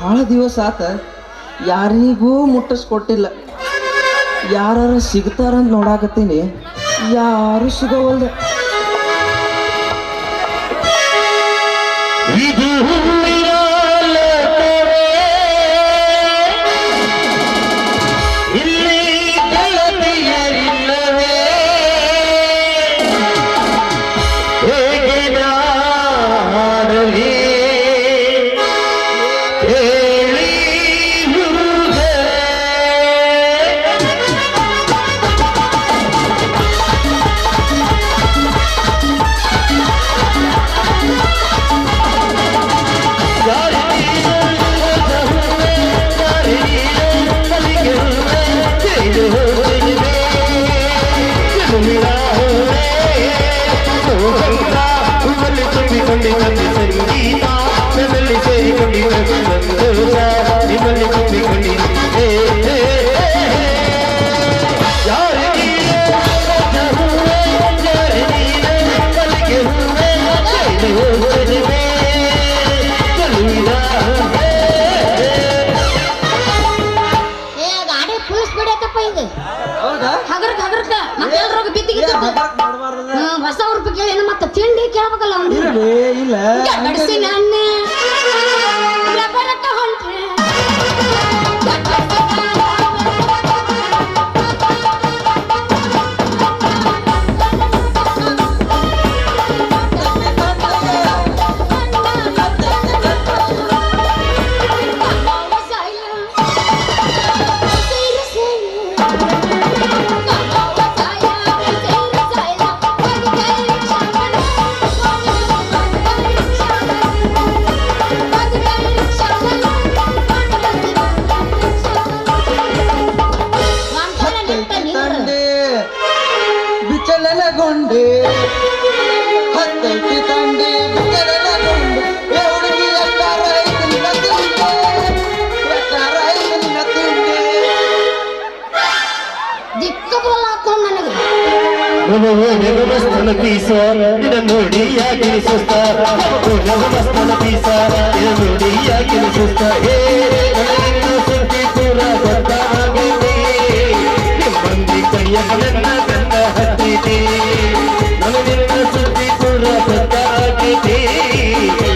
ಭಾಳ ದಿವಸ ಆತ ಯಾರಿಗೂ ಮುಟ್ಟಿಸ್ಕೊಟ್ಟಿಲ್ಲ. ಯಾರು ಸಿಗ್ತಾರಂತ ನೋಡಾಕತ್ತೀನಿ, ಯಾರು ಸಿಗೋವಲ್ದು. ಹೊಸ ರೂಪಾಯಿ ಕೇಳಿ ಮತ್ತೆ ತಿಂಡಿ ಕೇಳ್ಬೇಕಲ್ಲ ಇಲ್ಲ ಹೊಂಟ್ರೆ ಬಿಚಲನಗೊಂಡೆ ಹತ್ತೈತಿ ತಂಡಿ ಬಿಚಲನಗೊಂಡೆ ಹುಡುಗಿ ಎಷ್ಟಾರಾಯ್ತು ನಿನ್ನ ತಿಂಡಿ ದಿಕ್ಕ ಬರಲ್ಲ ಹಾಕೊಂಡು ನನಗೆ ಮಸ್ತನ ಪೀಸ ನೋಡಿ ಯಾಕೆ ಸುಸ್ತ ಮಸ್ತನ ಪೀಸ ನೋಡಿ ಯಾಕೆ ಸುಸ್ತ ಸುದ್ದಿ ಪೂರ ಗೊತ್ತಾಗೈತಿ ನಿಮ್ಮಂದಿ ಕೈಯ ನನ್ನ ಗಂಡ ಹತ್ತೈತಿ ನನ್ನ ಸುದ್ದಿ ಪೂರ ಗೊತ್ತಾಗೈತಿ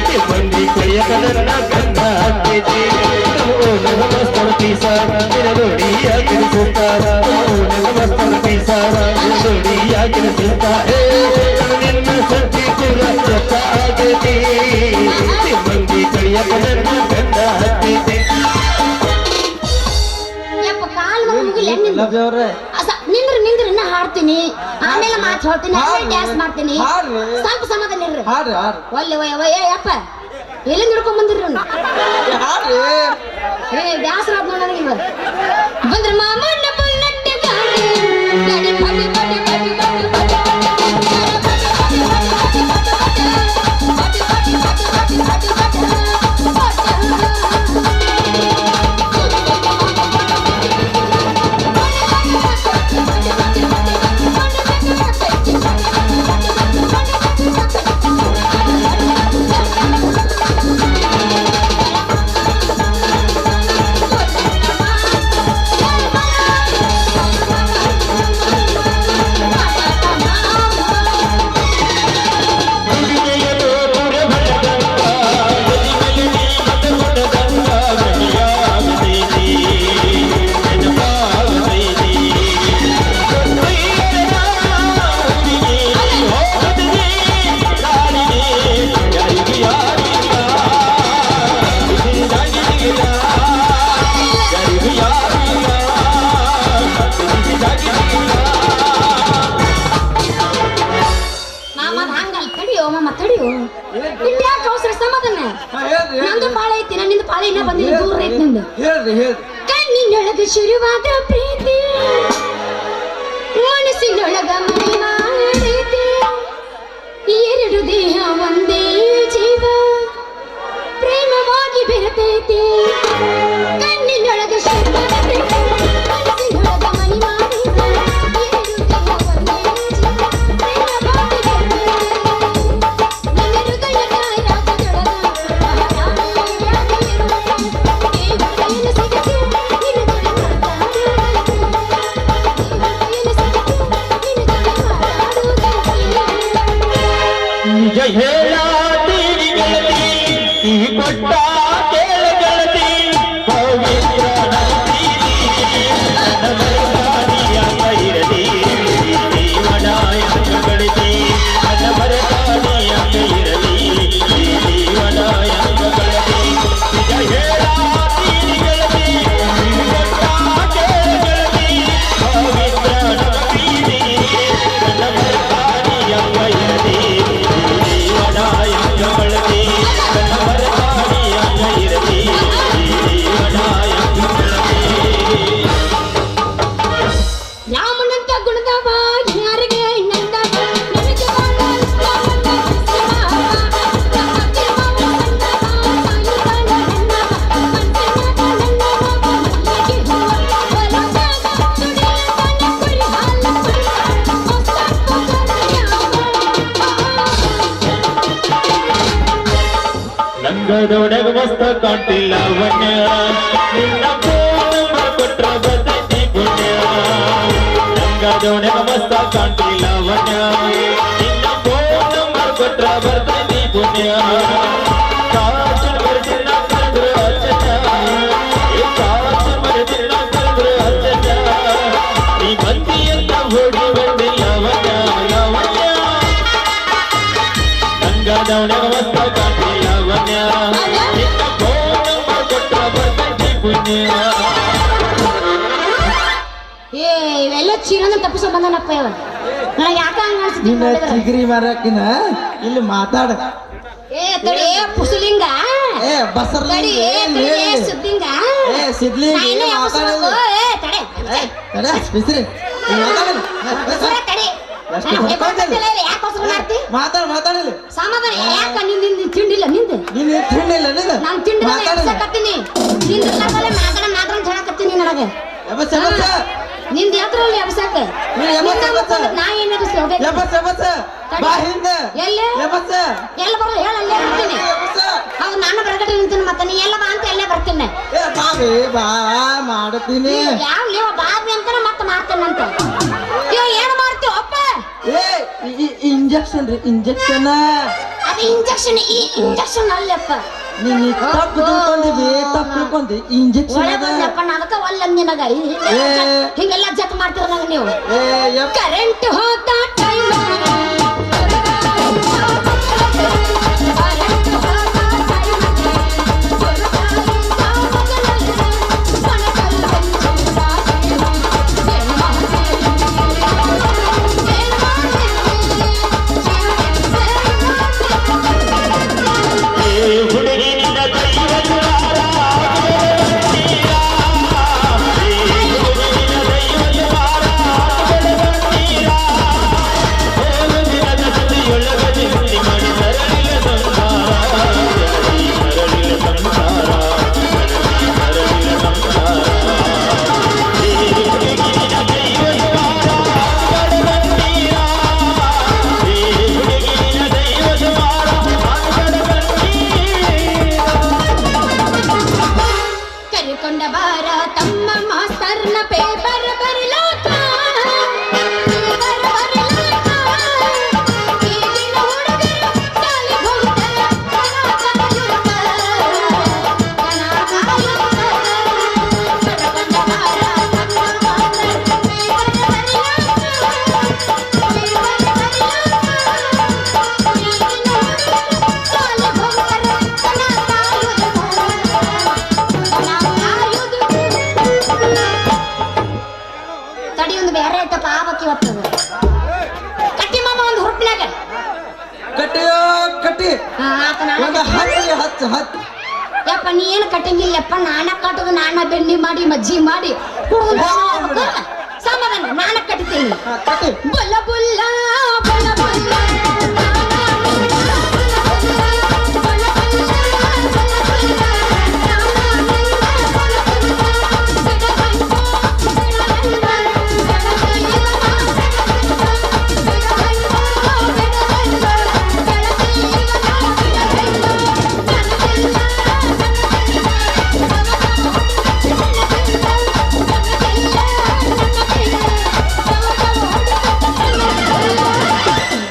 ನಿಮ್ಮಂದಿ ಕೈಯ ನನ್ನ ಗಂಡ ಹತ್ತೈತಿ ಮಸ್ತನ ಪೀಸ ನೋಡಿ ಯಾಕೆ ಸುಸ್ತ ಮಸ್ತನ ಪೀಸ ನೋಡಿ ಯಾಕೆ ಸುಸ್ತ ನಿನ್ನ ಸುದ್ದಿ ಪೂರ ಗೊತ್ತಾಗೈತಿ ನಿಮ್ಮಂದಿ ಕೈಯ ನನ್ನ ಗಂಡ ಹತ್ತೈತಿ. ನಿಂದ್ರಿ ನಾ ಹಾಡ್ತೀನಿ, ಆಮೇಲೆ ಮಾತು ಹೇಳ್ತೀನಿ, ಆಮೇಲೆ ಡ್ಯಾನ್ಸ್ ಮಾಡ್ತೀನಿ. ಸ್ವಲ್ಪ ಸಮಾಧಾನ ಇರ್ರಿ. ಒಲ್ಲೆ ಯಪ್ಪ ಎಲ್ಲಿಂದ ಹಿಡ್ಕೊಂಡ್ ಬಂದಿರ್ರಿ ಡ್ಯಾನ್ಸ್ ನೋಡ್ ನನಗೆ ಬಂದ್ರಿ ಮಾಮಣ್ಣ ಬುಲ್ಲಟ್ಟೆ ಗಾಡಿ ಗಾಡಿ ಬಡಿ ಬಡಿ ಬಡಿ ಬಡಿ ಕಣ್ಣಿನೊಳಗ ಶುರುವಾದ ಪ್ರೀತಿ ಮನಸ್ಸಿನೊಳಗ ಮನೆ ಮಾಡೈತಿ ಎರಡು ದೇಹ ಒಂದೇ ಜೀವ ಪ್ರೇಮವಾಗಿ ಬೆರೆತೈತಿ ಕಣ್ಣಿನೊಳಗ ಶುರುವಾದ ಪ್ರೀತಿ ಮನಸ್ಸಿನೊಳಗ ಮನೆ ಮಾಡೈತಿ ಎರಡು ದೇಹ ಒಂದೇ ಜೀವ ಪ್ರೇಮವಾಗಿ ಬೆರೆತೈತಿ ನಿನ್ನ ಹೃದಯದ ರಾಗದೊಳಗ ಲಂಗದೊಡಗ ಮಸ್ತ ಕಾಣ್ತಿಲ್ಲ ವನ್ಯ ನಿನ್ನ ಫೋನ್ ನಂಬರ್ ಕೊಟ್ರ ಬರ್ತೈತಿ ಪುಣ್ಯ ಲಂಗದೊಡಗ ಮಸ್ತ ಕಾಣ್ತಿಲ್ಲ ವನ್ಯ ನಿನ್ನ ಫೋನ್ ನಂಬರ್ ಕೊಟ್ರ ಬರ್ತೈತಿ ಪುಣ್ಯ ಕಾಸು ಮರದಿನ ಕರೆದ್ರು ಅಚ್ಚನ ಕಾಸು ಮರದಿನ ಕರೆದ್ರು ಅಚ್ಚನ ನೀ ಬಂದಿ ಅಂತ ಓಡಿ ಬಂದಿಲ್ಲ ವನ್ಯ ಲವಣ್ಯ ಲಂಗದೊಡಗ ಮಸ್ತ ಕಾಣ್ತಿಲ್ಲ ವನ್ಯ ನಿನ್ನ ಫೋನ್ ನಂಬರ್ ಕೊಟ್ರ ಬರ್ತೈತಿ ಪುಣ್ಯ ಏ ಇವೆಲ್ಲ ಚೀರನ ತಪ್ಪಿಸೋ ಬಂದನಪ್ಪ ಇವ ನನಗೆ ಯಾಕ ಹಂಗ ನಿನ್ನ ಅನ್ಸುತ್ತೆ ಚಿಗ್ರಿ ಮಾರಕಿನ ಇಲ್ಲಿ ಮಾತಾಡ ಏ ತಡಿ ಪುಸಲಿಂಗ ಏ ಬಸರ್ಲಿ ತಡಿ ಸುದ್ದಿಂಗ ಏ ಸಿದ್ಲಿ ನಾಯಿನ ಮಾತಾಡಲ್ಲ ಏ ತಡೆ ತಡೆ ಬಿಸ್ರಿ ಸುರ ತಡಿ ಎಷ್ಟು ಹೊಡ್ಕೊಂತಲ್ಲ? ಯಾಕೆ ಹೊಸರು ಮಾಡ್ತಿ ಮಾತಾಡಲಿ ಸಮಾಧಾನ ಯಾಕ ನಿಂದ ತಿಂಡಿಲ್ಲ ನಿಂದ ನೀನ್ ತಿಂಡಿಲ್ಲ ನಿಂದ ನಾನು ತಿಂಡಿಲ್ಲ ಮಾತಾಡಲಿ ಎಬ್ಸಕತ್ತೀನಿ ನಿಂದ ಮಾತಾಡ ಹೇಳಕತ್ತೀನಿ ನನಗೆ ಎಬಸ್ ಎಬಸ್ ನಿಂದ ಯಾತ್ರಲ್ಲಿ ಎಬ್ಸಾಕ ನೀ ಎಬಸ್ ಎಬಸ್ ನಾ ಏನ್ ಎಬ್ಸ್ಲಿ ಎಬಸ್ ಎಬಸ್ ಬಾ ಹಿಂದ ಎಲ್ಲಿ ಎಬಸ್ ಎಲ್ಲ ಬರಲ್ಲ ಹೇಳ ಅಲ್ಲೇ ಬರ್ತೀನಿ ಎಬಸ್ ಹೌದು ನಾನು ಬರಗಡೆ ನಿಂತೀನಿ ಮತ್ತೆ ನೀ ಎಲ್ಲ ಬಾ ಅಂತ ಅಲ್ಲೇ ಬರ್ತೀನಿ ಏ ಬಾಬಿ ಬಾ ಮಾಡ್ತೀನಿ ಯಾವ ಲೇವ ಬಾಬಿ ಅಂತಾನೆ ಮತ್ತೆ ಮಾಡ್ತೇನಂತ ಇವ ಏನ್ ಮಾಡ್ತೀವ ಅಪ್ಪ ಏ ಇಂಜೆಕ್ಷನ್ ರೀ ಇಂಜೆಕ್ಷನ್ ಅದು ಇಂಜೆಕ್ಷನ್ ಅಲ್ಲಪ್ಪ ನೀನ್ ತಪ್ಪು ತಿಳ್ಕೊಂಡಿವಿ ತಪ್ಪು ತಿಳ್ಕೊಂಡಿ ಇಂಜೆಕ್ಷನ್ ಒಳ್ಳೆ ಅದ ಬಂದಪ್ಪ ಅದಕ್ಕ ಒಲ್ಲ ನಿನಗ ಹಿಂಗೆಲ್ಲ ಜತ್ ಮಾಡ್ತೀರ ನಂಗೆ ನೀವು ಏ ಯಪ್ಪ ಕರೆಂಟ್ ಹೋದ ಟೈಮ್ ಹುಡುಗಿ ನಿನ್ನ ದೈವಜಾರ ಹುಡುಗಿ ನಿನ್ನ ದೈವಜಾರ ದಿನದ ಸತಿಯೊಳಗದೆ ಹುಟ್ಟಿ ಮಾಡಿ ಮರಳಿಲ್ಲ ಸಂಸಾರ ಮರಳಿಲ್ಲ ಸಂಸಾರ ಮರಳಿಲ್ಲ ಸಂಸಾರ ಹುಡುಗಿ ನಿನ್ನ ದೈವಜಾರ ಹುಡುಗಿ ನಿನ್ನ ದೈವಜಾರ ಕರಿಕೊಂಡ ಬಾರ ತಮ್ಮ ಮಾಸ್ತರ್ನ ಪೇಪರ್ ಬರಿಲಾಕ ಈಗಿನ ಹುಡುಗರು ಶಾಲೆಗ್ ಹೋಗ್ತಾರ, ಕನ ಕಾಯುತ್ತ. ಕರಿಕೊಂಡ ಬಾರ ತಮ್ಮ ಮಾಸ್ತರ್ನ ಪೇಪರ್ ಬರಿಲಾಕ, ಈಗಿನ ಹುಡುಗರು ಶಾಲೆಗ್ ಹೋಗ್ತಾರ, ಕನ ತಡಿ ಒಂದು ಬೇರೆ ಐತಪ್ಪ ಆಬಕ್ಕಿ ಹೊತ್ತದು ಕಟ್ಟಿ ಮಾಮ ಒಂದು ಹುರುಪ್ನಾಗ ಕಟ್ಟಿಯೋ ಕಟ್ಟಿ ಒಂದು ಹತ್ತು ಯಪ್ಪ ನೀ ಏನು ಕಟ್ಟಂಗಿಲ್ಲಪ್ಪ ನಾನ ಕಟ್ಟದು ನಾನ ಬೆಣ್ಣೆ ಮಾಡಿ ಮಜ್ಜಿ ಮಾಡಿ ಕುಡ್ದು ಸಮಾಧಾನ ನಾನ ಕಟ್ತೀನಿ ಕಟ್ಟಿ ಬಲ್ಲ ಬುಲ್ಲ ಬಲ್ಲ ಬುಲ್ಲ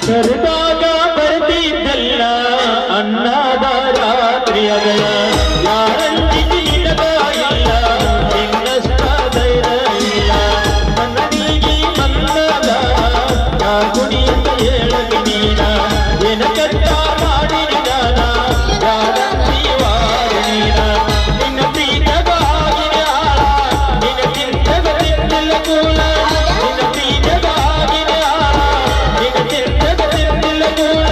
ಕರೆದಾಗ ಬರ್ತಿದ್ದಲ್ಲ ಅನ್ನದ ರಾತ್ರಿಯಗಳ ಯಾರಂತಿಗೆ ನಿನಗ ಇಲ್ಲ ನಿನ್ನಷ್ಟ ಧೈರ್ಯ ಇಲ್ಲ ಮನನಿಗೆ ಮನ್ನದ ನಾ ಕುಣಿಯಂತ ಹೇಳಗೆ ನೀನ ಏನ ಕಟ್ಟ ಮಾಡಿದ ಯಾರಂತೀವಾರ ನೀನ ನಿನ್ನ ಪ್ರೀತಗಾಗಿನ ಆಳ ನಿನ್ನ ಚಿಂತಗ ತಿಂದಿಲ್ಲ ಕೂಲ ನಿನ್ನ ಪ್ರೀತಗಾಗಿನ ಆಳ ನಿನ್ನ ಚಿಂತಗ ತಿಂದಿಲ್ಲ ಕೂಲ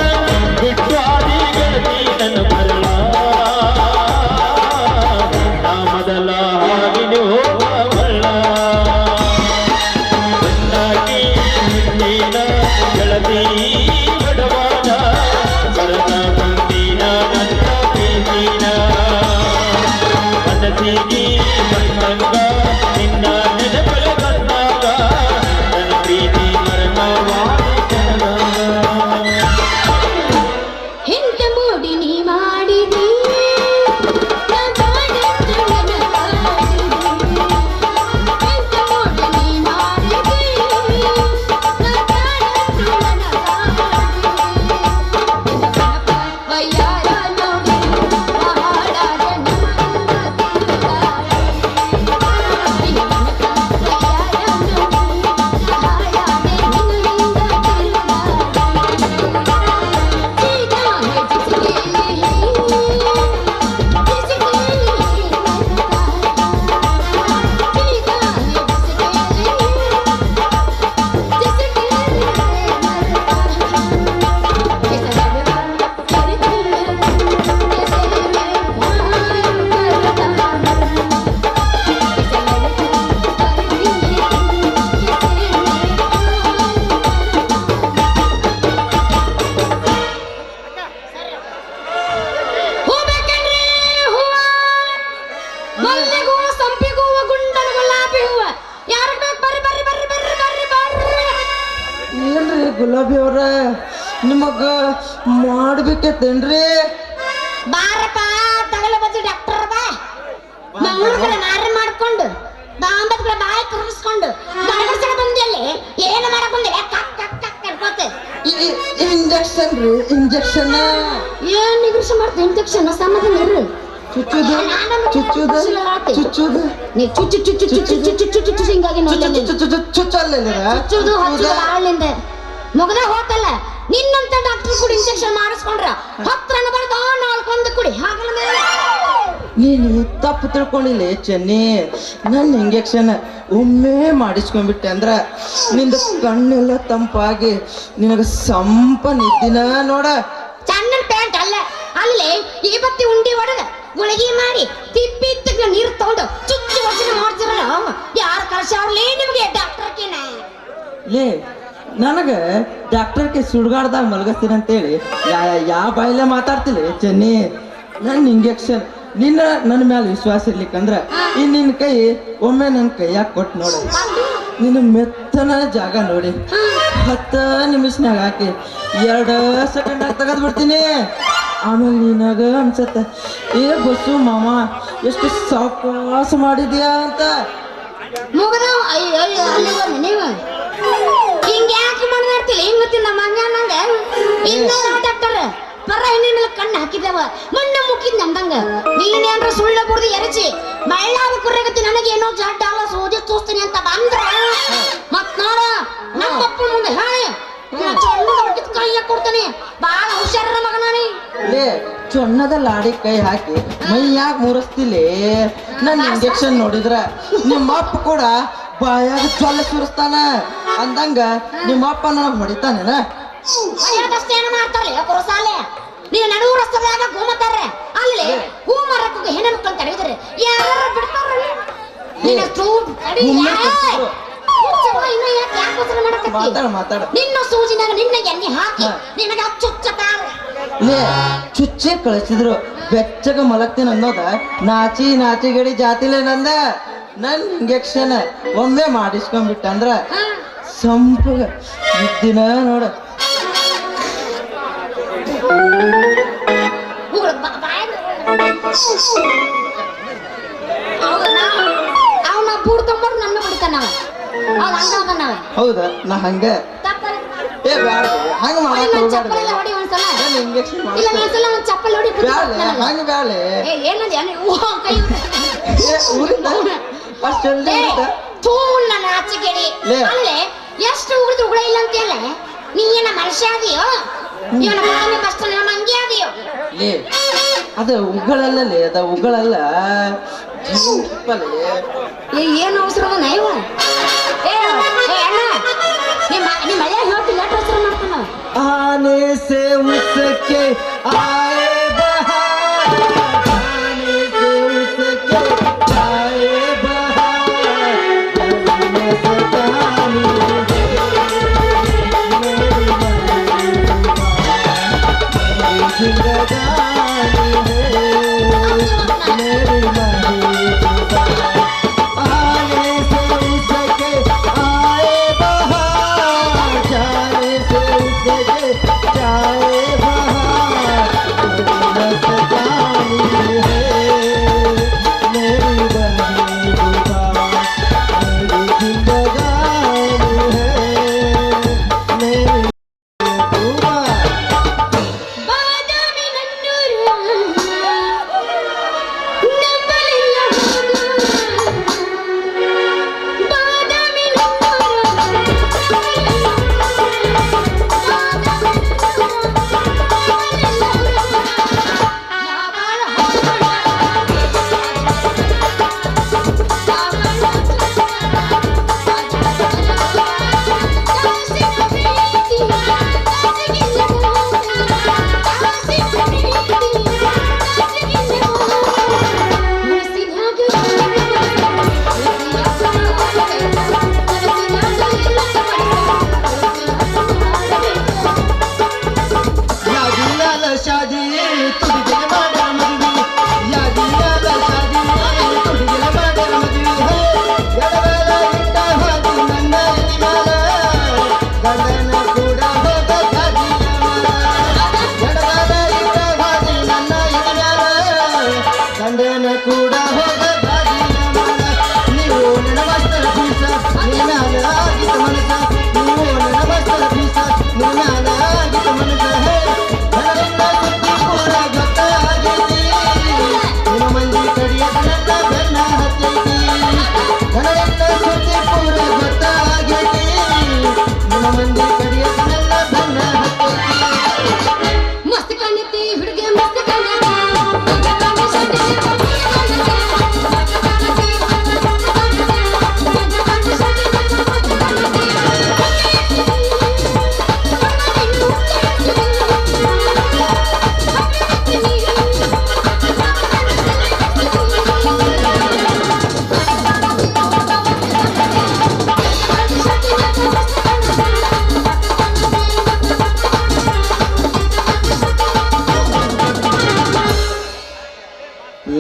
ಬಿಟ್ಟು ಆದಿ ಗೆಳತಿ ನನ್ನ ಬರಲ ನಾ ಮೊದಲ ಹಾಗಿನ ಹೋಗಲ್ಲ ಬಂದಾಗಿ ಮುಂದಿನ ಗೆಳತಿ ಬಡವಾದ ಬರದ ಬಂದಿನ ನನ್ನ ಪ್ರೀತಿನ ಮನಸ್ಸಿಗೆ ಬಂದಂಗ ನಿನ್ನ ನೆನಪಲ ಬಂದಾಗ ನನ್ನ ಪ್ರೀತಿ ಮರಣವಾದ ಹಿಂದೆ ಮೂಡಿ ನೀ ಮಾಡಿದಿ ಗುಲಾಬಿ ಅವ್ರ ನಿಮಗ ಮಾಡ್ಬೇಕತ್ತೇನ್ರಿ? ಬಾರಪ್ಪ ತಗಲ ಬಜ್ಜಿ ಡಾಕ್ಟರ್ ಬಾ ಮಂಗಳೂರು ನಾರಿ ಮಾಡ್ಕೊಂಡು ದಾಂಬತ್ಗಳ ಬಾಯಿ ಕರ್ಗಿಸ್ಕೊಂಡು ಗಣಗಸಕ ಬಂದಲ್ಲಿ ಏನು ಮಾಡಕ್ ಬಂದಿಲ್ಲ ಕಕ್ ಕಕ್ ಕಕ್ ಕರ್ಕೋತೆ ಇಂಜೆಕ್ಷನ್ ರೀ, ಇಂಜೆಕ್ಷನ್. ಏನ್ ನಿಗ್ರಹ ಮಾಡ್ತೆ ಇಂಜೆಕ್ಷನ್ ಸಮಾಧಾನ ಇರ್ರಿ. ಚುಚ್ಚುದು ಚುಚ್ಚುದು ಚುಚ್ಚುದು ನೀ ಚುಚ್ಚು ಚುಚ್ಚು ಚುಚ್ಚು ಚುಚ್ಚು ಚುಚ್ಚು ಚುಚ್ಚು ಹಿಂಗಾಗಿ ಚುಚ್ಚುದು ಹಚ್ಚುದು ಆಳಿಂದ ಮುಗದ ಹೋತಲ್ಲ. ನಿನ್ನಂತ ಡಾಕ್ಟರ್ ಕೂಡ ಇಂಜೆಕ್ಷನ್ ಮಾಡಿಸ್ಕೊಂಡ್ರ ಹತ್ರನ ಬರ್ದ ನಾಲ್ಕೊಂದು ಕುಡಿ ಹಾಗಲ್ಲ ಮೇಲೆ ನೀನು ತಪ್ಪು ತಿಳ್ಕೊಂಡಿಲ್ಲ ಚೆನ್ನಿ. ನನ್ನ ಇಂಜೆಕ್ಷನ್ ಒಮ್ಮೆ ಮಾಡಿಸ್ಕೊಂಡ್ಬಿಟ್ಟೆ ಅಂದ್ರ ನಿಂದ ಕಣ್ಣೆಲ್ಲ ತಂಪಾಗಿ ನಿನಗ ಸಂಪ ನಿದ್ದಿನ ನೋಡ. ಚಣ್ಣನ್ ಪ್ಯಾಂಟ್ ಅಲ್ಲ ಅಲ್ಲಿ ಈ ಬತ್ತಿ ಉಂಡಿ ಹೊಡೆದ ಗುಳಿಗೆ ಮಾಡಿ ತಿಪ್ಪಿ ತಿಕ್ಕ ನೀರು ತಗೊಂಡು ಚುಚ್ಚು ವಚನ ಮಾಡ್ತಿರಲ್ಲ ಯಾರು ಕಳ್ಸವ್ರಲೇ ನಿಮಗೆ ಡಾಕ್ಟರ್ಕಿನ ಲೇ ನನಗ ಡಾಕ್ಟರ್ಗೆ ಸುಡ್ಗಾಡ್ದಾಗ ಮಲಗಿಸ್ತೀನಿ ಅಂತೇಳಿ ಯಾವ ಬಾಯಿಲೆ ಮಾತಾಡ್ತಿಲ್ಲ ಚೆನ್ನಿ. ನನ್ನ ಇಂಜೆಕ್ಷನ್ ನನ್ನ ಮೇಲೆ ವಿಶ್ವಾಸ ಇರ್ಲಿಕ್ಕಂದ್ರ ಈ ನಿನ್ನ ಕೈ ಒಮ್ಮೆ ನನ್ನ ಕೈಯಾಗ ಕೊಟ್ಟು ನೋಡು. ನಿನ್ನ ಮೆತ್ತನ ಜಾಗ ನೋಡಿ 10 ನಿಮಿಷನಾಗ ಹಾಕಿ 2 ಸೆಕೆಂಡ್ ತೆಗೆದು ಬಿಡ್ತೀನಿ. ಆಮೇಲೆ ನಿನಗ ಅನ್ಸತ್ತ ಏ ಬಸ್ಸು ಮಾಮ ಎಷ್ಟು ಸಾವಕಾಶ ಮಾಡಿದ್ಯಾ ಅಂತ. ಮುಗದ ನೀವು ಹಿಂಗ ಯಾಕೆ ಮಾಡ್ತಿಲ್ಲ ಹಿಂಗ ಗೊತ್ತಿಲ್ಲ ಮಂಗ ನಂಗ ಇನ್ನ ಡಾಕ್ಟರ್ ಪರ ಹೆಣ್ಣಿನ ಮೇಲೆ ಕಣ್ಣು ಹಾಕಿದವ ಮಣ್ಣ ಮುಕ್ಕಿದ್ ನಂದಂಗ ನೀನೇನ್ರ ಸುಳ್ಳ ಬುಡ್ದು ಎರಚಿ ಮಳ್ಳಾದ ಕುರ್ರಗತಿ ನನಗೆ ಏನೋ ಜಡ್ಡ ಅಲ್ಲ ಸೋಜಿ ತೋಸ್ತೀನಿ ಅಂತ ಬಂದ್ರ ಮತ್ ನೋಡ ನಮ್ಮಪ್ಪ ಮುಂದೆ ಹೇಳಿ ಕೈಯ ಕೊಡ್ತಾನೆ ಬಾಳ ಹುಷಾರ ಮಗನಾನಿ. ಚೊಣ್ಣದ ಲಾಡಿ ಕೈ ಹಾಕಿ ಮೈಯಾಗ ಮುರಿಸ್ತಿಲಿ. ನನ್ನ ಇಂಜೆಕ್ಷನ್ ನೋಡಿದ್ರ ನಿಮ್ಮಪ್ಪ ಕೂಡ ಬಾಯಾಗ ಜ್ವಲ್ಲ ಸುರಿಸ್ತಾನ ಅಂದಂಗ ನಿಮ್ಮಪ್ಪ ನನಗ್ ಹೊಡಿತಾನೇನ? ಏನು ಮಾಡ್ತಾರೆ ಕುರಸಾಲೆ ನೀವು ನಡುವ ರಸ್ತೆದಾಗ ಗೋಮತಾರೆ ಅಲ್ಲಿ ಹೂ ಮರಕ್ಕೆ ಹೆಣ್ಣು ಮಕ್ಕಳು ತಡೆಯುತ್ತಾರೆ ಯಾರು ಬಿಡ್ತಾರ ನಿನ್ನ ಸೂಜಿನಾಗ ನಿನ್ನ ಎಣ್ಣೆ ಹಾಕಿ ನಿನಗ ಚುಚ್ಚೆ ಕಳಿಸಿದ್ರು ಬೆಚ್ಚಗ ಮಲಗ್ತೀನಿ ಅನ್ನೋದ ನಾಚಿ ಗಡಿ ಜಾತಿಲೇ ನಂದ. ನನ್ ಇಂಜೆಕ್ಷನ್ ಒಮ್ಮೆ ಮಾಡಿಸ್ಕೊಂಡ್ಬಿಟ್ಟ ಅಂದ್ರ ಸಂಪಗ ಇದ್ದಿನ ನೋಡ. ಅವನ ಬೂಡ್ ತೊಂಬರ್ ನನ್ನ ಬಿಡ್ತಾನವ ಹೌದಾ? ನಾ ಹಂಗ ಏ ಬ್ಯಾಡ ಹಂಗ ಮಾಡಕ್ ಹೊಡಿ ಒಂದ್ಸಲ ಇಂಜೆಕ್ಷನ್ ಇಲ್ಲ ಒಂದ್ಸಲ ಒಂದ್ ಚಪ್ಪಲ್ ಹೊಡಿ ಹಂಗ ಬ್ಯಾಳೆ ಕೈ ಊರಿಂದ ಅಷ್ಟು ನನ್ನ ಆಚೆಗೆಡಿ ಅಲ್ಲೇ ಎಷ್ಟು ಉಗಿದು ಉಗುಳ ಇಲ್ಲ ಅಂತೇಳ ನೀ ಏನ ಮನುಷ್ಯ ಅದೀಯೋ ಇವನ ಬಸ್ ನಮ್ಮ ಹಂಗೆ ಅದೀಯೋ. ಲೇ ಅದ ಉಗಳಲ್ಲೇ ಅದ ಉಗಳಲ್ಲ ಏನು ಅವಸರ ನೈವ ನಿಮ್ಮ ಮಳೆ ಹೇಳ್ತಿಲ್ಲ ಅವಸರ ಮಾಡ್ತಾನ. ಆನೆ ಸೆ ಉಸಕೆ ಆಯೆ ಬಹಾರ್ ಆನೆ ಸೆ ಉಸಕೆ ಆಯೆ ಬಹಾರ್ ಜನ್ಮ ಸತಾನಿ जिंदगानी मेरी महबूबा आने से उसके आए बहार जाने से उसके जाए बहार सतानी है मेरी महबूबा मेरी जिंदगानी है मेरी ಗಂಡನ ಕೂಡ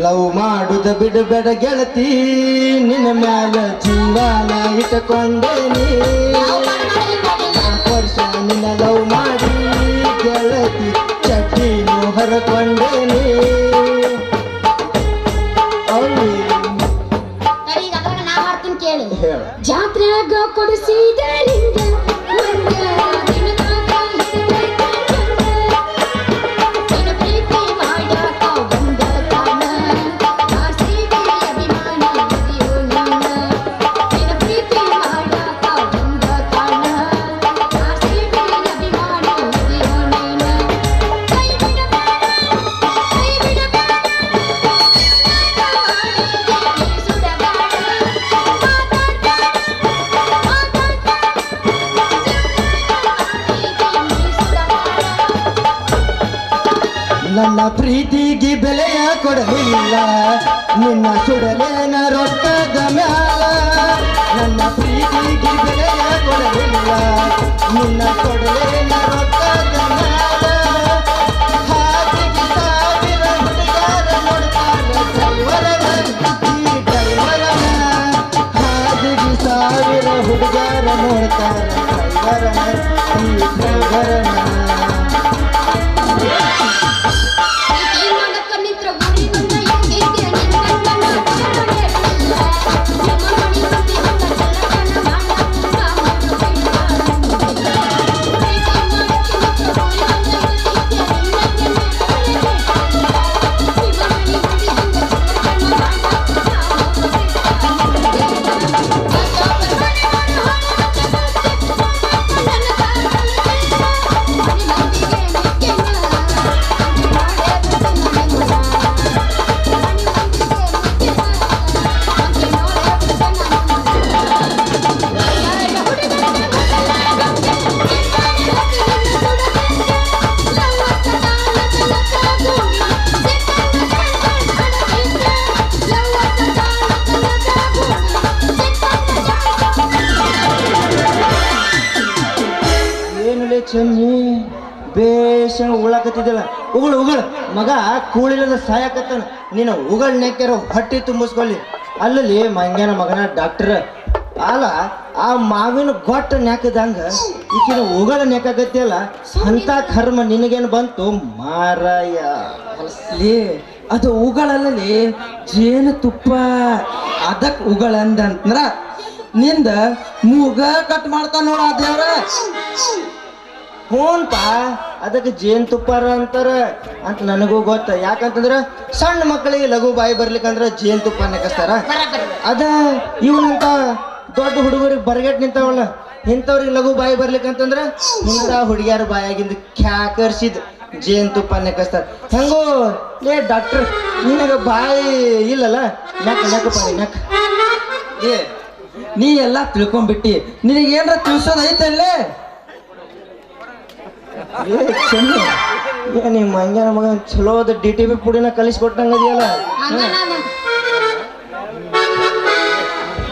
ಲವ್ ಮಾಡುದ ಬಿಡಬೇಡ ಗೆಳತಿ, ನಿನ್ನ ಮ್ಯಾಲ ಜೀವನ ಇಟ್ಟಕೊಂಡೇನಿ. ವರ್ಷ ನಿನ್ನ ಲವ್ ಮಾಡಿ ಗೆಳತಿ ಚಡ್ಡಿನೂ ಹರಕೊಂಡೇನಿ. ಈಗ ಅದ್ರಾಗ ನಾ ಮಾಡ್ತೀನಿ ಕೇಳಿ. ಹೇಳ ಜಾತ್ರೆಯಾಗ ಕೊಡಿಸಿದ ಲಿಂಗ ಮಂಗ, ದಿನದಾಗ ಹಿಡಿದೈತೆ ಚಂದ. ನಿನ್ನ ಪ್ರೀತಿ ಮಾಡಾಕ ಬಂದ ತಾನ, ಆಸೆಗೆ ಅಭಿಮಾನ ಮುಗಿಯೋ ನನ್ನ. ನಿನ್ನ ಪ್ರೀತಿ ಮಾಡಾಕ ಬಂದ ತಾನ, ಆಸೆಗೆ ಅಭಿಮಾನ ಮುಗಿಯೋ ನನ್ನ. ಕೈ ಬಿಡಬೇಡ, ಕೈ ಬಿಡಬೇಡ, ನನ್ನ ಪ್ರೀತಿಗೆ ಬೆಲೆಯ ಕೊಡಲಿಲ್ಲ, ನಿನ್ನ ಸುಡಲೇನ ರೊಕ್ಕದ ಮ್ಯಾಲ. ನನ್ನ ಪ್ರೀತಿಗೆ ಬೆಲೆಯ ಕೊಡಲಿಲ್ಲ, ನಿನ್ನ ಕೊಡಲೇನ ರೊಕ್ಕದ ಮ್ಯಾಲ. ಹಾದಿಗೆ ಸಾವಿರ ಹುಡುಗಾರ ನೋಡ್ತಾರ ಡ್ರೈವರನ, ಈ ಡ್ರೈವರನ. ಹಾದಿಗೆ ಸಾವಿರ ಹುಡುಗಾರ ನೋಡ್ತಾರ ಡ್ರೈವರನ, ಈ ಡ್ರೈವರನ. ಚೆನ್ನಿ ಬೇಷ ಉಳಾಕತ್ತಿದ್ದಲ್ಲ, ಉಗುಳು ಉಗುಳು ಮಗ ಕೂಳಿಲ್ಲದ ಸಾಯಕತ್ತಾನ. ನೀನು ಉಗುಳ್ ನೆಕ್ಕ್ಯಾರ ಹೊಟ್ಟಿ ತುಂಬಿಸ್ಕೊಳ್ಳಿ. ಅಲ್ಲಿ ಮಂಗ್ಯಾನ ಮಗನ ಡಾಕ್ಟರ್ ಅಲ್ಲ, ಆ ಮಾವಿನ ಗೊಟ್ಟ ನೆಕ್ಕದಂಗ ಈಕಿನ ಉಗುಳ ನೆಕ್ಕಾಗತ್ತಿಯಲ್ಲ, ಅಂತ ಕರ್ಮ ನಿನಗೇನು ಬಂತು ಮಾರಾಯ. ಅದು ಉಗಳಲ್ಲಿ ಜೇನು ತುಪ್ಪ, ಅದಕ್ಕೆ ಉಗಳಂದಂದ್ರ ನಿಂದ ಮೂಗ ಕಟ್ ಮಾಡ್ತಾನ ನೋಡ ದೇವ್ರ. ಹ್ಞೂನ್ಪ, ಅದಕ್ಕೆ ಜೇನುತುಪ್ಪಾರ ಅಂತಾರ ಅಂತ ನನಗೂ ಗೊತ್ತ. ಯಾಕಂತಂದ್ರ ಸಣ್ಣ ಮಕ್ಕಳಿಗೆ ಲಘು ಬಾಯಿ ಬರ್ಲಿಕ್ಕಂದ್ರ ಜೇನುತುಪ್ಪ ನೆಕಸ್ತಾರ. ಅದ ಇವನಂತ ದೊಡ್ಡ ಹುಡುಗರಿಗೆ ಬರಗೆಟ್ ನಿಂತಾವಲ್ಲ, ಇಂಥವ್ರಿಗೆ ಲಘು ಬಾಯಿ ಬರ್ಲಿಕ್ಕಂತಂದ್ರ ಇಂಥ ಹುಡುಗಿಯಾರ ಬಾಯಾಗಿಂದ ಕ್ಯಾಕರ್ಸಿದ್ ಜೇನುತುಪ್ಪ ನೆಕಸ್ತಾರ. ಹೆಂಗೋ ಲೇ ಡಾಕ್ಟರ್, ನಿನಗ ಬಾಯಿ ಇಲ್ಲಲ್ಲ, ನೆಕ್ ನೆಕಪ್ಪ ನೆಕ್. ಏ ನೀ ಎಲ್ಲ ತಿಳ್ಕೊಂಡ್ಬಿಟ್ಟಿ, ನಿನಗೇನ್ರ ತಿಳಿಸೋದೈತಲ್ಲೇ? ನಿಮ್ಮ ಮಂಗ್ಯಾನ ಮಗ ಚಲೋದ DTP ಪುಡಿನ ಕಲಿಸ್ಕೊಟ್ಟಂಗದಿಯಲ್ಲ.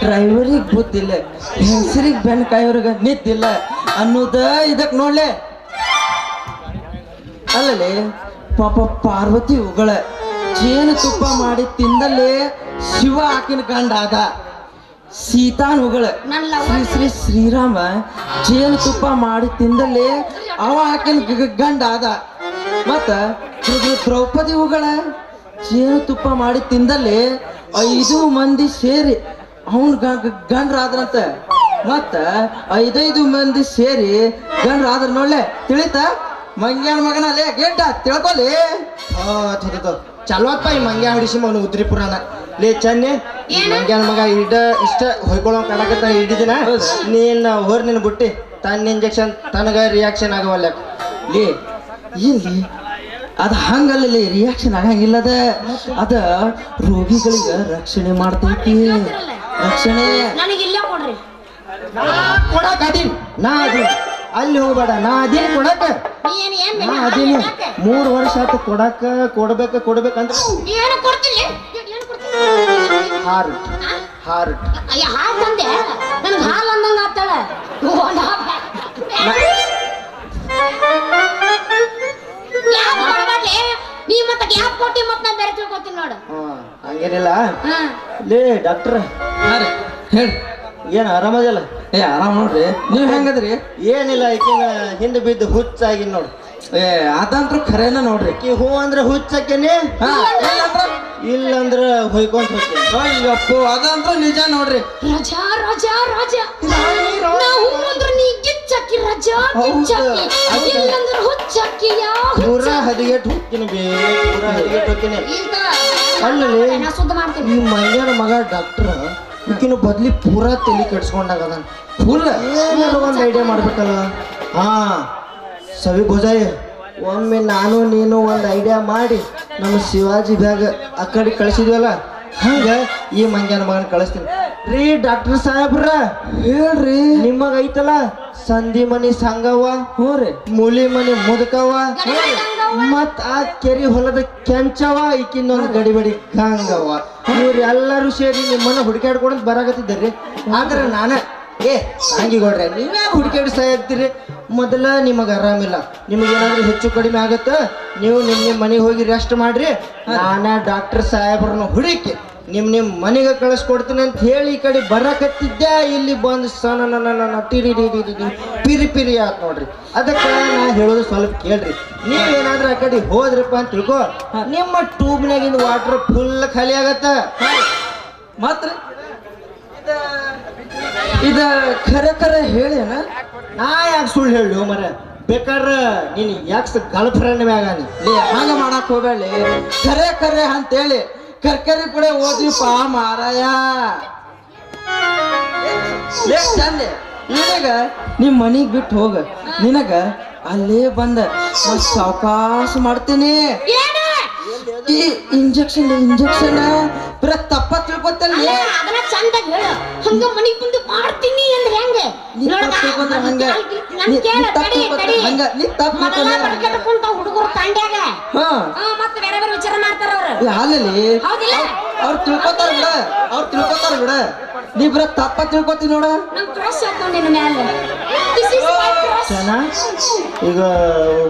ಡ್ರೈವರಿಗೆ ಬುದ್ಧಿಲ್ಲ, ಹೆಂಗಸರಿಗೆ ಬೆನ್ ಕಾಯೋರ್ಗ ನಿದ್ದಿಲ್ಲ ಅನ್ನೋದ ಇದಕ್ ನೋಡ್ಲೆ. ಅಲ್ಲಲ್ಲಿ ಪಾಪ ಪಾರ್ವತಿ ಉಗಳ ಜೇನು ತುಪ್ಪ ಮಾಡಿ ತಿಂದಲ್ಲೇ ಶಿವ ಆಕಿನ ಗಂಡ ಆದ. ಸೀತಾನ್ ಉಗಳ ಶ್ರೀ ಶ್ರೀ ಶ್ರೀರಾಮ ಜೇನು ತುಪ್ಪ ಮಾಡಿ ತಿಂದಲ್ಲೇ ಅವ ಆಕಿನ ಗಂಡ ಆದ. ಮತ್ತ ದ್ರೌಪದಿ ಉಗಳ ಜೇನು ತುಪ್ಪ ಮಾಡಿ ತಿಂದಲ್ಲೇ 5 ಮಂದಿ ಸೇರಿ ಅವನ್ ಗಂಡ್ರಾದ್ರಂತ. ಮತ್ತ 5 ಮಂದಿ ಸೇರಿ ಗಂಡ್ರಾದ್ರ ನೋಡ್ಲೆ. ತಿಳಿತ ಮಂಗ್ಯಾನ ಮಗನ ಅಲ್ಲೇ ಗೆಡ್ಡ ತಿಳ್ಕೊಲಿ. ಚಲೋಪ್ಪ ಈ ಮಂಗ್ಯ ಹಿಡಿಸಿ ಅವನು ಉದ್ರಿ ಪುರಾಣ ಲೇ ಚೆನ್ನಿ. ಮಂಗ್ಯಾನ ಮಗ ಇಷ್ಟ ಹೊಯ್ಕೊಳ್ಳೋ ಕಡಕತ್ತ ಹಿಡಿದಿನ ನೀನ್ ಹೊರ್ ನಿನ್ ಬುಟ್ಟಿ ತನ್ನ ಇಂಜೆಕ್ಷನ್ ತನಗ ರಿಯಾಕ್ಷನ್ ಆಗವಲ್ಲ ಲೇ. ಇಲ್ಲಿ ಅದ ಹಂಗಲ್ಲಿ ರಿಯಾಕ್ಷನ್ ಆಗಂಗಿಲ್ಲದ, ಅದ ರೋಗಿಗಳಿಗೆ ರಕ್ಷಣೆ ಮಾಡ್ತೈತಿ. ರಕ್ಷಣೆ ಕೊಡಕ್ ಅದೀನಿ, ನಾ ಅದೀನಿ, ಅಲ್ಲಿ ಹೋಗ್ಬೇಡ, ನಾ ಅದೀನಿ ಕೊಡಕ. ನಾ ಅದೀನಿ 3 ವರ್ಷ ಆಯ್ತು ಕೊಡಕ. ಕೊಡ್ಬೇಕಂತ ಹಾರ್ಟ್ ಅಂದೆ ನನಗೆ ಹಾಲು ಅಂದಂಗ ಆತಾಳ. ನೀ ಮತ್ತೆ ಗ್ಯಾಪ್ ಕೊಟ್ಟಿ ಮತ್ ನಾ ಬೇರೆ ತಿಳ್ಕೊತೀನಿ ನೋಡು ಹಂಗೇನಿಲ್ಲ ಹಾ ಲೇ ಡಾಕ್ಟ್ರ ಹಾ ರೀ ಹೇಳಿ ಏನ್ ಆರಾಮದಿಲ್ಲ ಏ ಆರಾಮ್ ನೋಡ್ರಿ ನೀವ್ ಹೆಂಗದ್ರಿ ಏನಿಲ್ಲ ಈಕಿನ ಹಿಂದೆ ಬಿದ್ದು ಹುಚ್ಚಾಗಿ ನೋಡು ಏ ಅದಂತ್ರು ಖರೇನ ನೋಡ್ರಿ ಈಕಿ ಹೂ ಅಂದ್ರೆ ಹುಚ್ಚಾಕೇನಿ ಹಾ ಇಲ್ಲಂದ್ರ ಇಲ್ಲಂದ್ರ ಹೊಯ್ಕೊಂತ ಹೋಗ್ತೀನಿ ಅಯ್ಯಪ್ಪೋ ಅದಂತ್ರು ನಿಜ ನೋಡ್ರಿ ರಾಜ ರಾಜ ರಾಜ ನಾವು ಅಂದ್ರೆ ನೀ ಗಿಚ್ಚಕ್ಕಿ ರಾಜ ಗಿಚ್ಚಕ್ಕಿ ಇಲ್ಲಂದ್ರೆ ಹುಚ್ಚಕ್ಕಿ ಪೂರಾ ಹದಿಗೆಟ್ ಹೋಗ್ತೀನಿ ಬೇ ಪೂರಾ ಹದಿಗೆಟ್ ಹೋಗ್ತೀನಿ ನಾ ಸುದ್ದ ಮಾಡ್ತೀನಿ ಈ ಮೈಯಾನ ಮಗ ಡಾಕ್ಟ್ರ ಈಕಿನ ಬದ್ಲಿ ಪೂರಾ ತಲೆ ಕೆಡ್ಸ್ಕೊಂಡಾಗ ಅದಾನ ಫುಲ್ ಏನಾದ್ರು ಒಂದು ಐಡಿಯಾ ಮಾಡ್ಬೇಕಲ್ಲ ಹಾ ಸವಿ ಭೋಜಾಯ ಒಮ್ಮೆ ನಾನು ನೀನು ಒಂದು ಐಡಿಯಾ ಮಾಡಿ ನಮ್ಮ ಶಿವಾಜಿ ಬ್ಯಾಗ್ ಆ ಕಡೆ ಕಳಿಸಿದ್ವಲ್ಲ ಹಂಗ ಈ ಮಂಗ್ಯಾನ ಮಗನ ಕಳಿಸ್ತೀನಿ ರೀ ಡಾಕ್ಟರ್ ಸಾಹೇಬ್ರ ಹೇಳ್ರಿ ನಿಮಗ ಐತಲ್ಲ ಸಂಧಿ ಮನಿ ಸಂಗವ್ವ ಹ್ಞೂ ರೀ ಮೂಲಿ ಮನಿ ಮುದಕವ್ವ ಮತ್ ಆ ಕೆರಿ ಹೊಲದ ಕೆಂಚವ ಈಕಿನ್ನೊಂದು ಗಡಿಬಡಿ ಗಂಗವ್ವ ಇವ್ರು ಎಲ್ಲರೂ ಸೇರಿ ನಿಮ್ಮನ್ನ ಹುಡುಕಾಡ್ಕೊಂಡು ಬರಾಕತ್ತಿದ್ದಾರ್ರಿ ಆದ್ರೆ ನಾನ ಹಂಗಿಗೊಡ್ರೆ ನೀವ್ಯಾಕೆ ಹುಡುಕಾಡಿ ಸಾಯ್ತೀರಿ ಮೊದಲ ನಿಮಗೆ ಆರಾಮಿಲ್ಲ ನಿಮಗೇನಾದ್ರೂ ಹೆಚ್ಚು ಕಡಿಮೆ ಆಗತ್ತ ನೀವು ನಿಮ್ಮ ಮನೆಗೆ ಹೋಗಿ ರೆಸ್ಟ್ ಮಾಡ್ರಿ ನಾನ ಡಾಕ್ಟರ್ ಸಾಹೇಬ್ರನ್ನ ಹುಡುಕಿ ನಿಮ್ಮ ಮನೆಗೆ ಕಳಿಸ್ಕೊಡ್ತೀನಿ ಅಂತ ಹೇಳಿ ಈ ಕಡೆ ಬರಕತ್ತಿದ್ದೆ ಇಲ್ಲಿ ಬಂದು ಸಣ್ಣ ಪಿರಿ ಪಿರಿ ಆತ್ ನೋಡ್ರಿ ಅದಕ್ಕೆ ನಾ ಹೇಳೋದು ಸ್ವಲ್ಪ ಕೇಳ್ರಿ ನೀವೇನಾದ್ರೂ ಆ ಕಡೆ ಹೋದ್ರಪ್ಪ ಅಂತ ತಿಳ್ಕೊ ನಿಮ್ಮ ಟ್ಯೂಬ್ನಾಗಿಂದ ವಾಟರ್ ಫುಲ್ ಖಾಲಿ ಆಗತ್ತ ಮಾತ್ರ ಇದ ಖರೆ ಖರೆ ಹೇಳೇನ ನಾ ಯಾಕೆ ಸುಳ್ಳು ಹೇಳು ಮರ ಬೇಕಾದ್ರ ನೀನು ಯಾಕೆ ಗರ್ಲ್ ಫ್ರೆಂಡ್ ಮ್ಯಾಗಾನಿ ಲೇ ಹಂಗ ಮಾಡಕ್ ಹೋಗ್ಬೇಡಿ ಖರೆ ಖರೆ ಅಂತೇಳಿ ಕರ್ಕರಿ ಕೂಡ ಓದ್ರಿಪ್ಪ ಮಾರಾಯ ಲೇ ಚಂದೆ ನಿನಗ ನಿಮ್ ಮನಿಗ್ ಬಿಟ್ಟು ಹೋಗ ನಿನಗ ಅಲ್ಲೇ ಬಂದ ಸಾವಕಾಶ ಮಾಡ್ತೀನಿ ಈ ಇಂಜೆಕ್ಷನ್ ಬರ ತಪ್ಪ ತಿಳ್ಕೊತಲ್ಲ ಅದನ್ನ ಚಂದಾಗಿ ಹೇಳು ಹಂಗ ಮನಿಗ್ ಬಂದು ಮಾಡ್ತೀನಿ ಅಂದ್ರೆ ಹೆಂಗ ಹುಡುಗರು ತಂಡ್ಯಾಗ ಮತ್ತೆ ಬೇರೆ ಬೇರೆ ವಿಚಾರ ಮಾಡ್ತಾರ ಅವ್ರು ಹಾಲಲ್ಲಿ ಹೌದಿಲ್ಲ ಅವ್ರು ತಿಳ್ಕೊತಾರ ಬಿಡ ನೀ ಬರ ತಪ್ಪ ತಿಳ್ಕೊತೀನಿ ನೋಡ ನಮ್ ಕ್ರಶ್ ಹಾಕೊಂಡಿನ ಮ್ಯಾಲ This is my crush. ಈಗ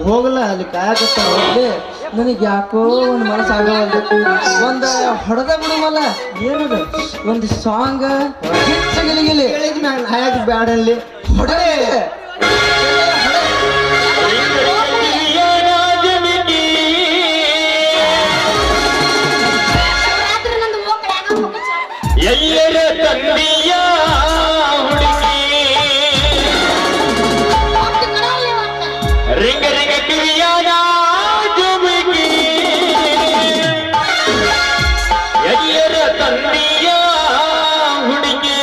ಹೋಗಲ್ಲ ಅಲ್ಲಿ ಕಾಯಕತ್ತಾರ ನನಗೆ ಯಾಕೋ ಒಂದು ಮನಸ್ಸಾಗವಲ್ದು ಒಂದು ಹೊಡೆದ ಬಿಡುವಲ್ಲ ಏನದು ಒಂದು ಸಾಂಗ್ ಗಿಲಿ ಹೇಳಿದ್ ಮ್ಯಾಗ ನಾಯಕ ಬ್ಯಾಡಲ್ಲಿ ಹೊಡೆ ರಾತ್ರಿ ನಂದು ಹೋಗ್ಕಡೆ ಎಲ್ಲರ ತಂದೆಯ ಹುಡುಗಿ ರಿಂಗ ರಿಂಗ ಕಿವಿಯಾನ ಜುಮುಕಿ ಎಲ್ಲರ ತಂದೆಯ ಹುಡುಗಿ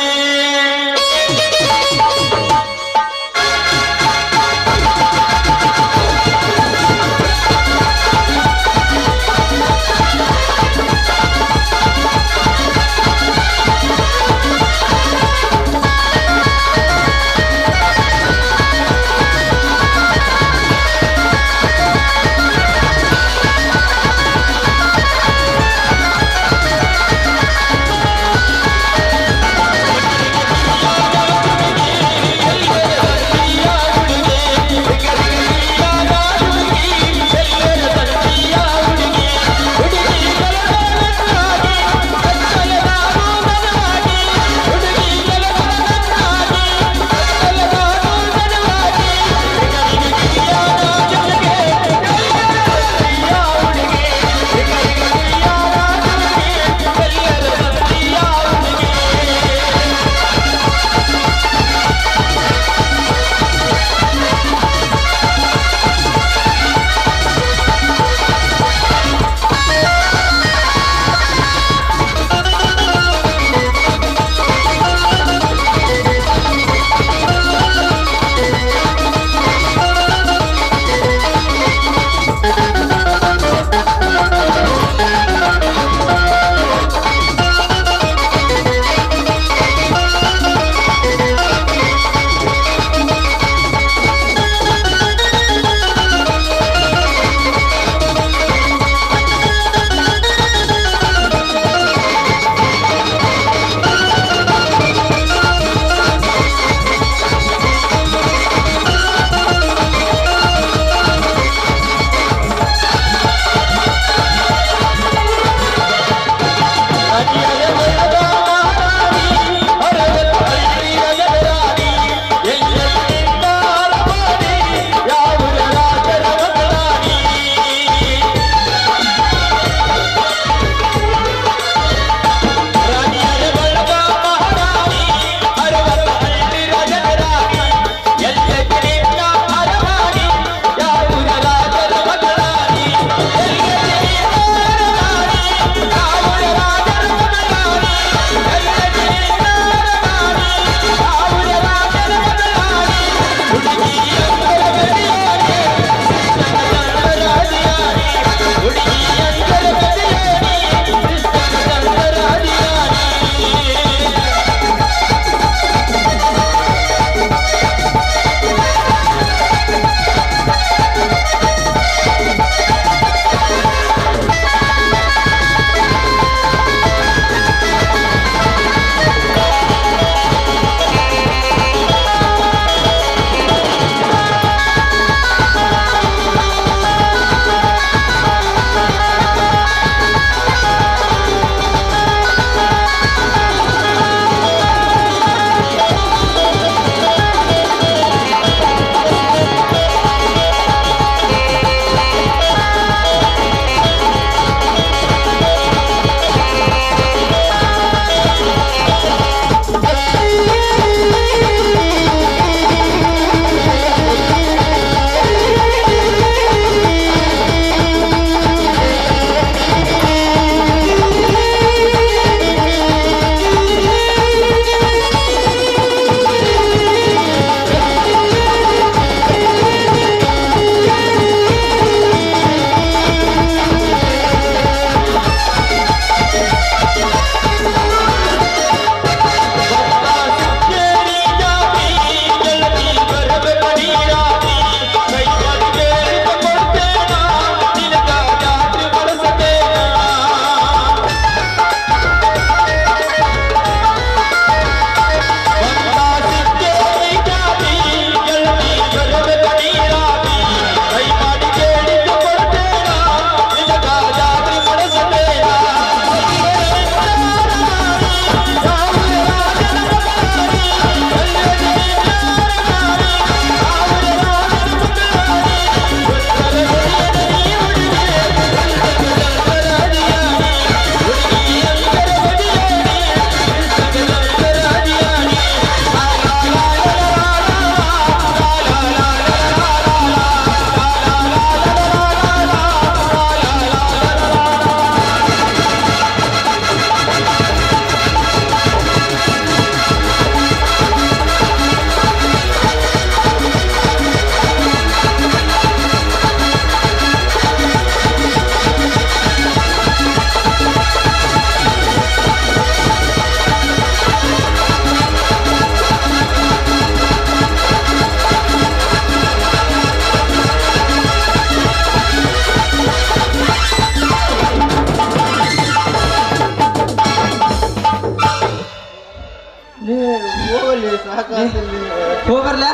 ಹೋಗ್ಬರ್ಲ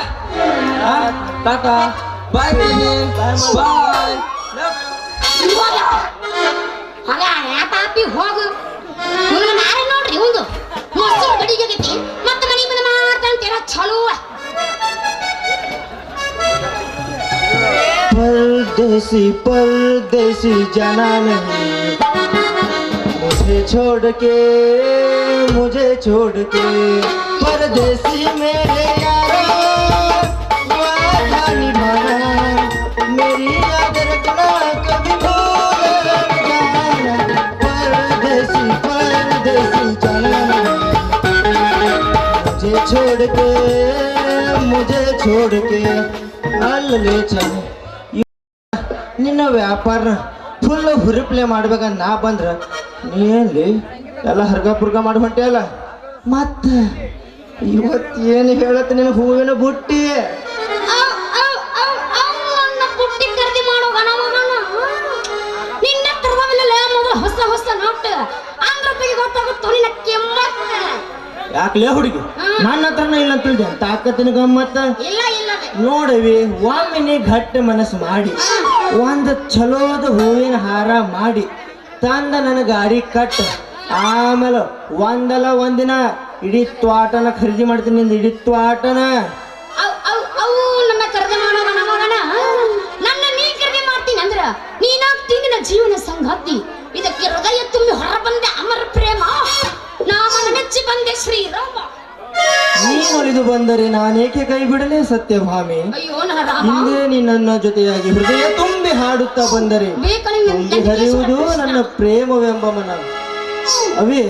ಟಾಟಾ ಬಾಯ್ ಬಾಯ್ ಹಾಗ ಯಾತಾಪಿ ಹೋಗು ಇವನ ನಾಳೆ ನೋಡ್ರಿ ಇವಂದು ಮೊಸರು ಬಡಿಗೆ ಆಗೈತಿ ಮತ್ತೆ ಮನೆ ಬಂದು ಮಾಡ್ತಾಂತೀರ ಚಲೋ परदेसी परदेसी जाना नहीं मुझे छोड़ के परदेसी मेरे यारा वादा निभाना मेरी याद रखना कभी भूल न जाना परदेसी परदेसी जाना मुझे छोड़ के अल्ले चले ನಿನ್ನ ವ್ಯಾಪಾರ ಫುಲ್ ಹುರಿಪ್ಲೆ ಮಾಡ್ಬೇಕಂತ ನಾ ಬಂದ್ರ ನೀಲಿ ಎಲ್ಲ ಹರ್ಗ ಮಾಡಿ ಹೊಂಟೆ ಅಲ್ಲ ಮತ್ತೆ ಇವತ್ತು ಏನು ಹೇಳತ್ತ ನಿನ್ನ ಹೂವಿನ ಬುಟ್ಟಿ ಪುಟ್ಟಿ ಖರೀದಿ ಮಾಡೋ ನಿನ್ನ ತರವಿಲ್ಲ ಮೊದಲು ಹೊಸ ಹೊಸ ನೋಟ್ ಆಂಧ್ರಪಿಗೆ ಗೊತ್ತಾಗುತ್ತೋ ನಿನ್ನ ಕೆಮ್ಮತ್ತ ಯಾಕಲೇ ಹುಡುಗಿ ನನ್ನ ಹತ್ರನ ಇಲ್ಲ ಅಂತ ತಿಳಿದೆ ತಾಕತ್ತಿನ ಗಮ್ಮತ್ತ ಇಲ್ಲ ಇಲ್ಲ ನೋಡವಿ ಒಮ್ಮಿನಿ ಗಟ್ಟ ಮನಸ್ಸು ಮಾಡಿ ಒಂದು ಚಲೋದ ಹೂವಿನ ಹಾರ ಮಾಡಿ ತಂದ ನನ್ನ ಗಾಡಿ ಕಟ್ಟ ಆಮೇಲೆ ಒಂದಲ್ಲ ಒಂದಿನ ಇಡೀ ತ್ವಾಟನ ಖರೀದಿ ಮಾಡ್ತೀನಿ ನಿಂದ ಇಡೀ ತ್ವಾಟನ ಅವು ನನ್ನ ಖರೀದಿ ಮಾಡೋ ಮಗನ ನನ್ನ ನೀ ಖರೀದಿ ಮಾಡ್ತೀನಿ ಅಂದ್ರ ನೀನಾಗ್ತೀನಿ ನನ್ನ ಜೀವನ ಸಂಗಾತಿ ಇದಕ್ಕೆ ಹೃದಯ ತುಂಬಿ ಹೊರ ಬಂದೆ ಅಮರ ಪ್ರೇಮ ನಾಮನ ಮೆಚ್ಚಿ ಬಂದೆ ಶ್ರೀರಾಮ ನೀನು ಒಲಿದು ಬಂದರೆ ನಾನೇಕೆ ಕೈ ಬಿಡಲೇ ಸತ್ಯಭಾಮಿ ಅಯ್ಯೋ ನನ್ನ ರಾಮ ಹಿಂದೆ ನೀ ನನ್ನ ಜೊತೆಯಾಗಿ ಹೃದಯ ತುಂಬಿ ಹಾಡುತ್ತಾ ಬಂದರೆ ತುಂಬಿ ಹರಿಯುವುದು ನನ್ನ ಪ್ರೇಮವೆಂಬ ಮನ ಅವಿ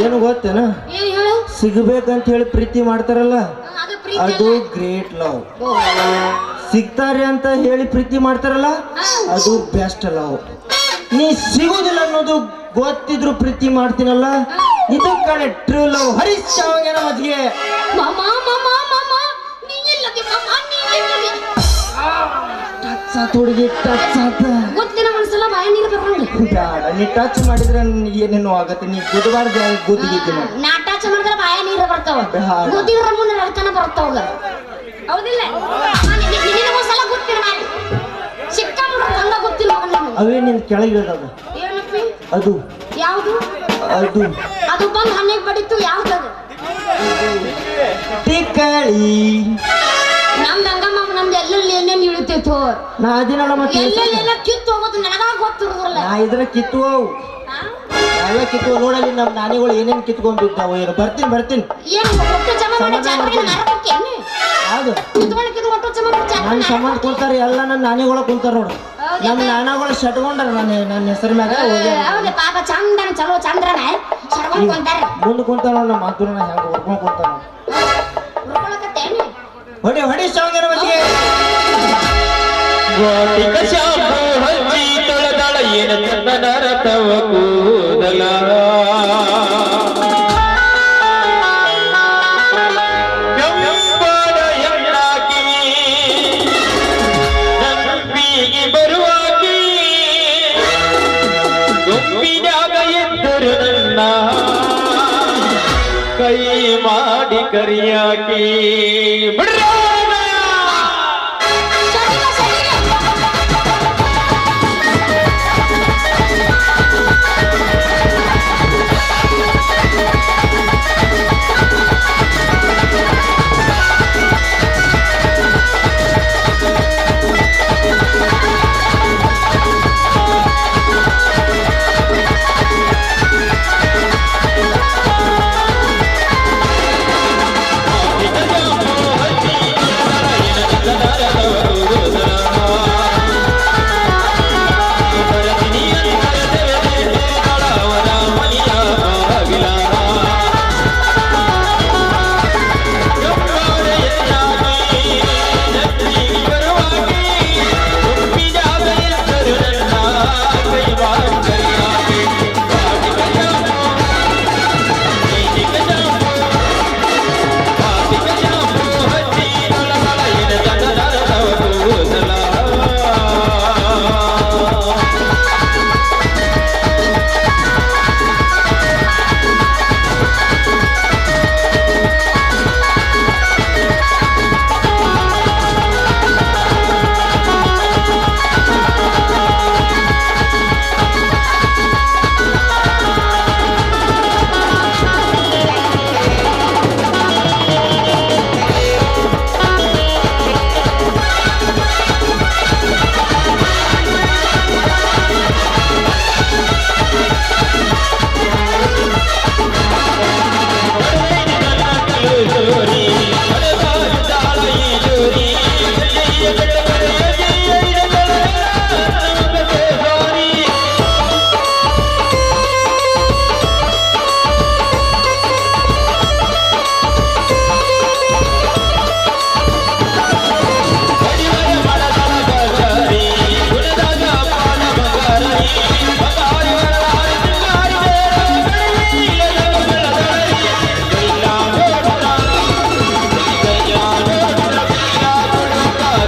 ಏನು ಗೊತ್ತೇನ ಏನ್ ಹೇಳು ಸಿಗಬೇಕಂತ ಹೇಳಿ ಪ್ರೀತಿ ಮಾಡ್ತಾರಲ್ಲ ಅದು ಪ್ರೀತಿ ಅದು ಗ್ರೇಟ್ ಲವ್ ಸಿಗ್ತಾರೆ ಅಂತ ಹೇಳಿ ಪ್ರೀತಿ ಮಾಡ್ತಾರಲ್ಲ ಅದು ಬೆಸ್ಟ್ ಲವ್ ನೀ ಸಿಗುದಿಲ್ಲ ಅನ್ನೋದು ಗೊತ್ತಿದ್ರು ಪ್ರೀತಿ ಮಾಡ್ತೀನಲ್ಲ ಇದು ಕಣೆ ಟ್ರೂ ಲವ್ ಹರೀಶ್ ಚಾವಂಗನ ಮಜ್ಗೆ ಮಾಮ ಮಾಮ ಮಾಮ ನೀ ಇಲ್ಲದೆ ಮಾಮ ನೀ ಇಲ್ಲದೆ ಟಚ್ ಆತ ಹುಡುಗಿ ಟಚ್ ಆತ ಗೊತ್ತಿನ ಮನಸ್ಸೆಲ್ಲ ಬಾಯ ನೀರು ಬರ್ರಂಗ ಬೇಡ ನೀ ಟಚ್ ಮಾಡಿದ್ರೆ ಏನೇನೋ ಆಗತ್ತೆ ನೀ ಗುದ್ದಬಾರ್ದು ಗುದ್ದಿಗಿದ್ದೀನಿ ನಾಟಾಚ ಮಾಡಿದ್ರೆ ಬಾಯ ನೀರು ಬರ್ತಾವ ಬೇಡ. ಗುದ್ದಿದ್ರ ಮುಂದೆ ರಕ್ತನ ಬರ್ತಾವ ಹೌದಿಲ್ಲ ನಿನ್ನ ಒಂದ್ಸಲ ಗೊತ್ತಿರ ಮಾಡಿ ಸಿಕ್ಕ ಹಂಗ ಗೊತ್ತಿಲ್ಲ ಅವೇ ನಿನ್ ಕೆಳಗಿರೋದು ಏನಪ್ಪಿ ಅದು ಯಾವುದು ಅದು ಅದು ಬಂದು ಹನ್ನೆಗೆ ಬಡಿತು ಯಾವ್ದದು ಟಿಕ್ಕಳಿ ನಮ್ದು ಹಂಗಮ್ಮ ನಮ್ದು ಎಲ್ಲೆಲ್ಲಿ ಏನೇನು ಇಳಿತೈತೋ ನಾ ಅದಿನಲ್ಲ ಮತ್ತೆ ಎಲ್ಲೆಲ್ಲ ಕಿತ್ತು ಹೋಗೋದು ನನಗಾಗ ಗೊತ್ತಿರೋದಿಲ್ಲ ನಾ ಇದ್ರ ಕಿತ್ತುವವು ಎಲ್ಲ ಕಿತ್ತುವ ನೋಡಲಿ ನಮ್ಮ ನಾನಿಗಳು ಏನೇನು ಕಿತ್ಕೊಂಡ್ಬಿದ್ದಾವು ಏನು ಬರ್ತೀನಿ ಏನು ಒಟ್ಟು ಜಮಾ ಮಾಡಿ ಜಾತ್ರೆಗೆ ಮಾರಬೇಕೇನು ಹೌದು ಕಿತ್ಕೊಳ್ಳಿಕ್ಕೆ ಒಟ್ಟು ಜಮಾ ಮಾಡಿ ನನ್ನ ಜಾತ್ರೆ ಸಂಬಂಧ ಕುಂತಾರ ಎಲ್ಲ ನನ್ನ ನಾನಿಗಳ ಕುಂತಾರ ನೋಡು ನಮ್ಮ ನಾನಗಳು ಶಟ್ಕೊಂಡಾರ ನನ್ನ ಹೆಸರು ಮ್ಯಾಗ ಹೌದು ಪಾಪ ಚಂದನ ಚಲೋ ಚಂದ್ರನ ಸಡ್ಕೊಂಡ್ ಕೊಂತಾರ ಮುಂದೆ ಕುಂತಾರ ನಮ್ಮ ಮಾತುನ ಹೆಂಗ ಹೊಡ್ಕೊಂಡ್ ಕುಂತಾರ ಉಳ್ಕೊಳಕತ್ತೇನು ಹೊಡಿ ಶಾವಂಗನ ಮಜ್ಜಿಗೆ ವಾಟಿಕ ಶಾಂಪು ಹಚ್ಚಿ ತೊಳೆದಾಳ ಏನ ಚಂದನ ರಥವ ಕೂದಲ ಕೆಂಪನ ಹೆಣ್ಣಾಕಿ ನಂಬಿಗೆ ಬರುವಾಕಿ ಗುಂಪಿನಾಗ ಎದ್ದರು ನನ್ನ ಕೈ ಮಾಡಿ ಕರಿಯಾಕಿ ಬಿಡ್ರ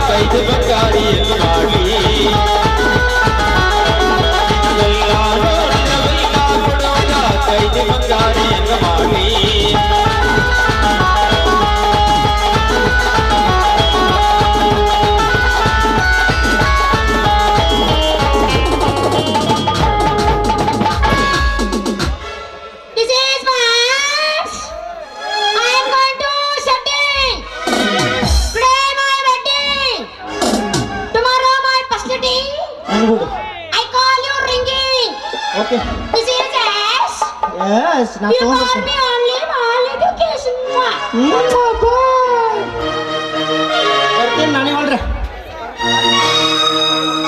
ಕೈದು ಬಂಗಾರಿ ಎಂದು ಮಾಡಿ ಕೈದು ಬಂಗಾರಿ ಎಂದು ಮಾಡಿ This is Max. I am going to setting. Today my wedding. Tomorrow my first meeting. ಅನ್ಬಿಡು I call you ringing. Okay This is S. S ನಾ You call ತಗೊಂಡ್ಬರ್ತೀನಿ me only my education. Hmm